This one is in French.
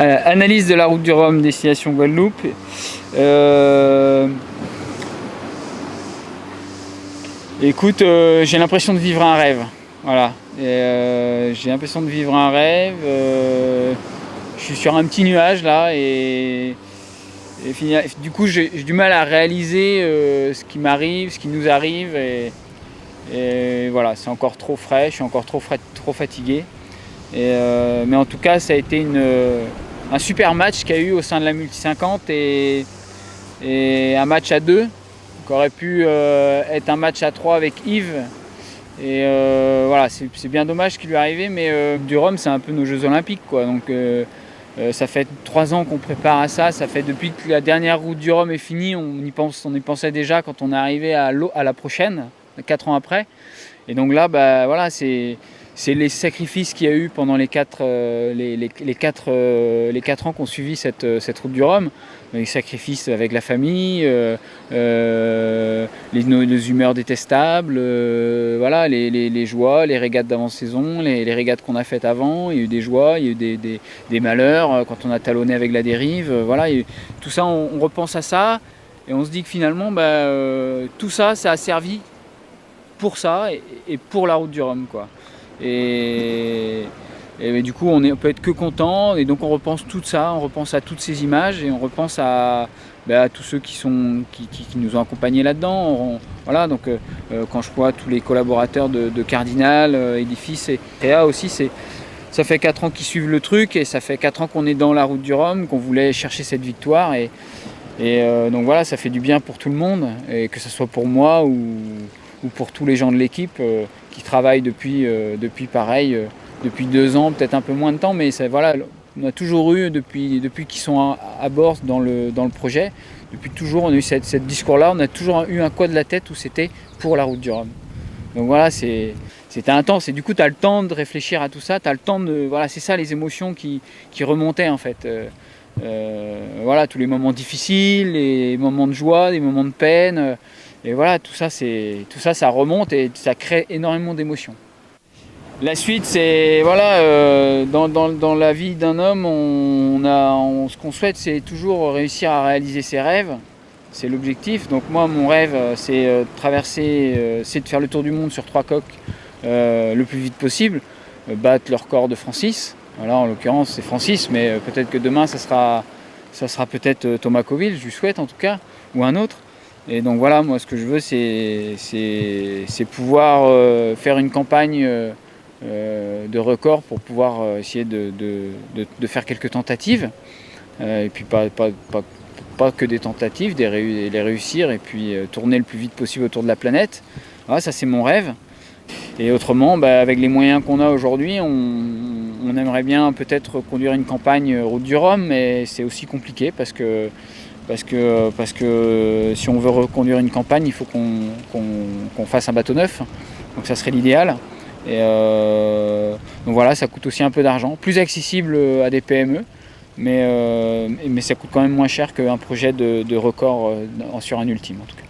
Analyse de la route du Rhum, destination Guadeloupe. Écoute, j'ai l'impression de vivre un rêve. Voilà. J'ai l'impression de vivre un rêve. Je suis sur un petit nuage là et du coup j'ai du mal à réaliser ce qui m'arrive, ce qui nous arrive et voilà, c'est encore trop frais, je suis encore trop fatigué. Mais en tout cas, ça a été un super match qu'il y a eu au sein de la Multi 50 et un match à 2 qui aurait pu être un match à 3 avec Yves. Et voilà, c'est bien dommage ce qui lui est arrivé, mais du Rhum, c'est un peu nos Jeux Olympiques, quoi. Donc ça fait 3 ans qu'on prépare à ça. Ça fait depuis que la dernière route du Rhum est finie, on y pensait déjà quand on est arrivé à la prochaine, 4 ans après. Et donc là, bah, voilà, c'est les sacrifices qu'il y a eu pendant les 4 ans qu'on suivi cette route du Rhum. Les sacrifices avec la famille, les humeurs détestables, voilà, les joies, les régates d'avant-saison, les régates qu'on a faites avant. Il y a eu des joies, il y a eu des malheurs quand on a talonné avec la dérive. Voilà, tout ça, on repense à ça et on se dit que finalement, tout ça, ça a servi pour ça et pour la route du Rhum, quoi. Et du coup, on peut être que content. Et donc, on repense tout ça, on repense à toutes ces images et on repense à tous ceux qui nous ont accompagnés là-dedans. Voilà, donc quand je vois tous les collaborateurs de Cardinal, Edifice et Réa aussi, ça fait 4 ans qu'ils suivent le truc et ça fait 4 ans qu'on est dans la route du Rhum, qu'on voulait chercher cette victoire. Et donc voilà, ça fait du bien pour tout le monde, et que ce soit pour moi ou pour tous les gens de l'équipe qui travaillent depuis pareil, depuis 2 ans, peut-être un peu moins de temps, mais voilà, on a toujours eu, depuis qu'ils sont à bord dans le projet, depuis toujours on a eu cette discours-là, on a toujours eu un coin de la tête où c'était pour la route du Rhum. Donc voilà, c'était intense, et du coup tu as le temps de réfléchir à tout ça, tu as le temps de... Voilà, c'est ça les émotions qui remontaient en fait. Voilà, tous les moments difficiles, les moments de joie, les moments de peine, et voilà, tout ça ça remonte et ça crée énormément d'émotions. La suite, c'est voilà, dans la vie d'un homme, ce qu'on souhaite, c'est toujours réussir à réaliser ses rêves. C'est l'objectif. Donc moi, mon rêve, c'est de traverser, c'est de faire le tour du monde sur 3 coques le plus vite possible, battre le record de Francis. Voilà, en l'occurrence, c'est Francis, mais peut-être que demain, ça sera peut-être Thomas Coville, je lui souhaite en tout cas, ou un autre. Et donc voilà, moi, ce que je veux, c'est pouvoir faire une campagne de record pour pouvoir essayer de faire quelques tentatives. Et puis pas que des tentatives, les réussir et puis tourner le plus vite possible autour de la planète. Voilà, ça, c'est mon rêve. Et autrement, avec les moyens qu'on a aujourd'hui, on aimerait bien peut-être conduire une campagne route du Rhum, mais c'est aussi compliqué parce que si on veut reconduire une campagne, il faut qu'on fasse un bateau neuf. Donc ça serait l'idéal. Et donc voilà, ça coûte aussi un peu d'argent, plus accessible à des PME, mais ça coûte quand même moins cher qu'un projet de record sur un ultime en tout cas.